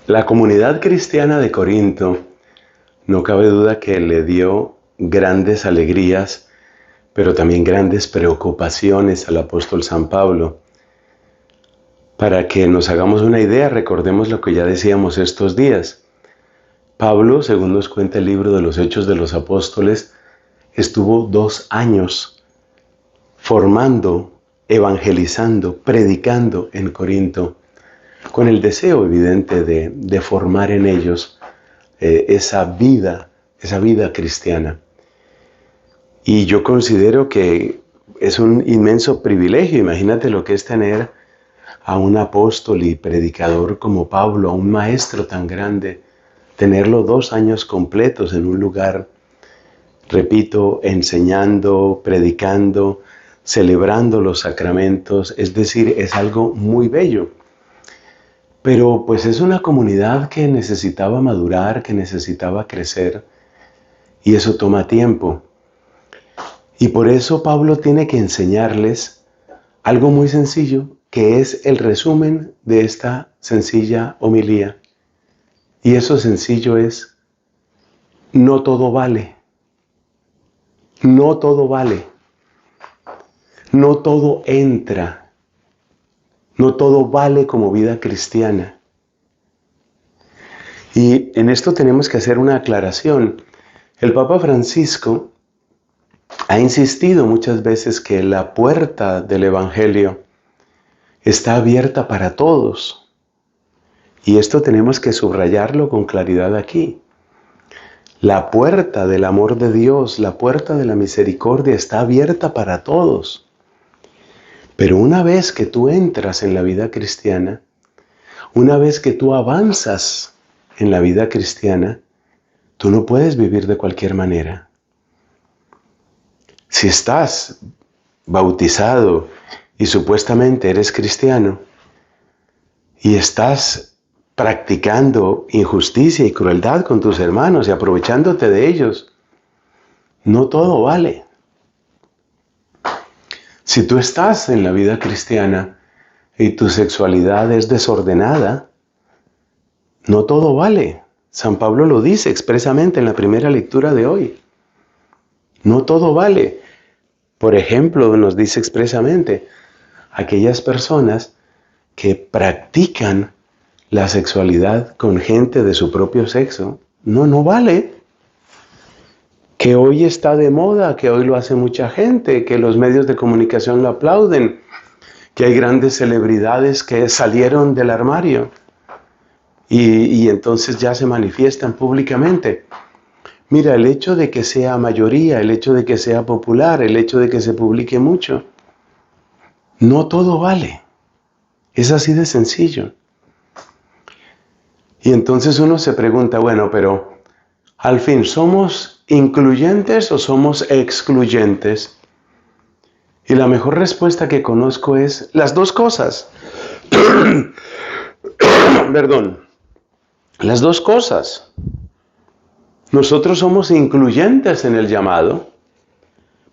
La comunidad cristiana de Corinto, no cabe duda que le dio grandes alegrías, pero también grandes preocupaciones al apóstol San Pablo. Para que nos hagamos una idea, recordemos lo que ya decíamos estos días. Pablo, según nos cuenta el libro de los Hechos de los Apóstoles, estuvo 2 años formando, evangelizando, predicando en Corinto, con el deseo evidente de formar en ellos esa vida cristiana. Y yo considero que es un inmenso privilegio. Imagínate lo que es tener a un apóstol y predicador como Pablo, a un maestro tan grande, tenerlo 2 años completos en un lugar, repito, enseñando, predicando, celebrando los sacramentos, es decir, es algo muy bello. Pero pues es una comunidad que necesitaba madurar, que necesitaba crecer, y eso toma tiempo. Y por eso Pablo tiene que enseñarles algo muy sencillo, que es el resumen de esta sencilla homilía. Y eso sencillo es: no todo vale. No todo vale. No todo entra. No todo vale como vida cristiana. Y en esto tenemos que hacer una aclaración. El Papa Francisco ha insistido muchas veces que la puerta del Evangelio está abierta para todos. Y esto tenemos que subrayarlo con claridad aquí. La puerta del amor de Dios, la puerta de la misericordia está abierta para todos. Pero una vez que tú entras en la vida cristiana, una vez que tú avanzas en la vida cristiana, tú no puedes vivir de cualquier manera. Si estás bautizado y supuestamente eres cristiano y estás practicando injusticia y crueldad con tus hermanos y aprovechándote de ellos, no todo vale. Si tú estás en la vida cristiana y tu sexualidad es desordenada, no todo vale. San Pablo lo dice expresamente en la primera lectura de hoy. No todo vale. Por ejemplo, nos dice expresamente, aquellas personas que practican la sexualidad con gente de su propio sexo, no vale. Que hoy está de moda, que hoy lo hace mucha gente, que los medios de comunicación lo aplauden, que hay grandes celebridades que salieron del armario y entonces ya se manifiestan públicamente. Mira, el hecho de que sea mayoría, el hecho de que sea popular, el hecho de que se publique mucho, no todo vale. Es así de sencillo. Y entonces uno se pregunta, bueno, pero al fin, ¿somos incluyentes o somos excluyentes? Y la mejor respuesta que conozco es las dos cosas. Perdón. Las dos cosas. Nosotros somos incluyentes en el llamado,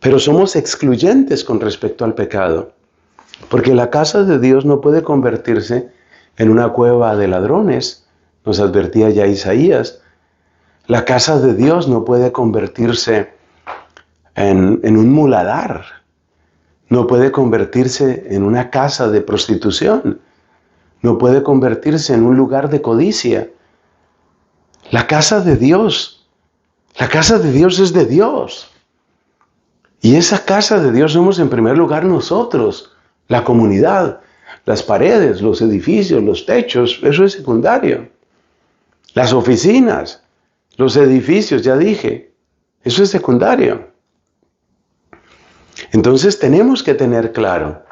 pero somos excluyentes con respecto al pecado. Porque la casa de Dios no puede convertirse en una cueva de ladrones, nos advertía ya Isaías. La casa de Dios no puede convertirse en un muladar, no puede convertirse en una casa de prostitución, no puede convertirse en un lugar de codicia. La casa de Dios es de Dios. Y esa casa de Dios somos en primer lugar nosotros, la comunidad, las paredes, los edificios, los techos, eso es secundario. Las oficinas, los edificios, ya dije, eso es secundario. Entonces tenemos que tener claro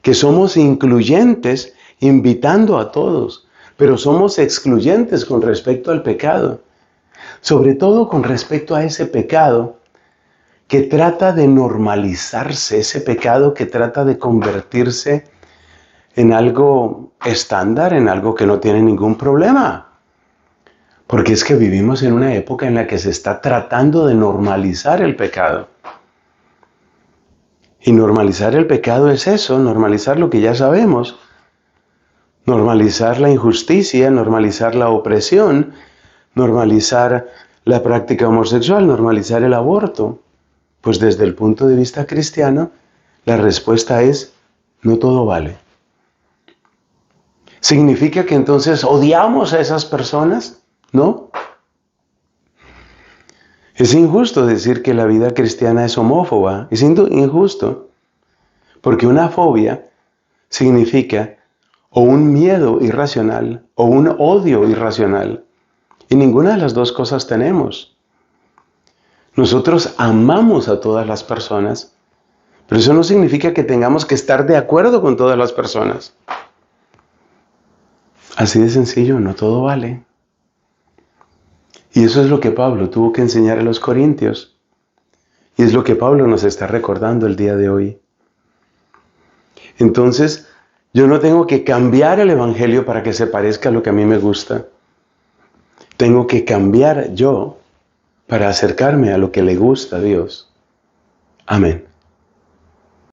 que somos incluyentes invitando a todos, pero somos excluyentes con respecto al pecado. Sobre todo con respecto a ese pecado que trata de normalizarse, ese pecado que trata de convertirse en algo estándar, en algo que no tiene ningún problema. Porque es que vivimos en una época en la que se está tratando de normalizar el pecado. Y normalizar el pecado es eso, normalizar lo que ya sabemos. Normalizar la injusticia, normalizar la opresión, normalizar la práctica homosexual, normalizar el aborto. Pues desde el punto de vista cristiano, la respuesta es: no todo vale. ¿Significa que entonces odiamos a esas personas? No. Es injusto decir que la vida cristiana es homófoba. Es injusto. Porque una fobia significa o un miedo irracional o un odio irracional. Y ninguna de las dos cosas tenemos. Nosotros amamos a todas las personas, pero eso no significa que tengamos que estar de acuerdo con todas las personas. Así de sencillo, no todo vale. Y eso es lo que Pablo tuvo que enseñar a los corintios. Y es lo que Pablo nos está recordando el día de hoy. Entonces, yo no tengo que cambiar el evangelio para que se parezca a lo que a mí me gusta. Tengo que cambiar yo para acercarme a lo que le gusta a Dios. Amén.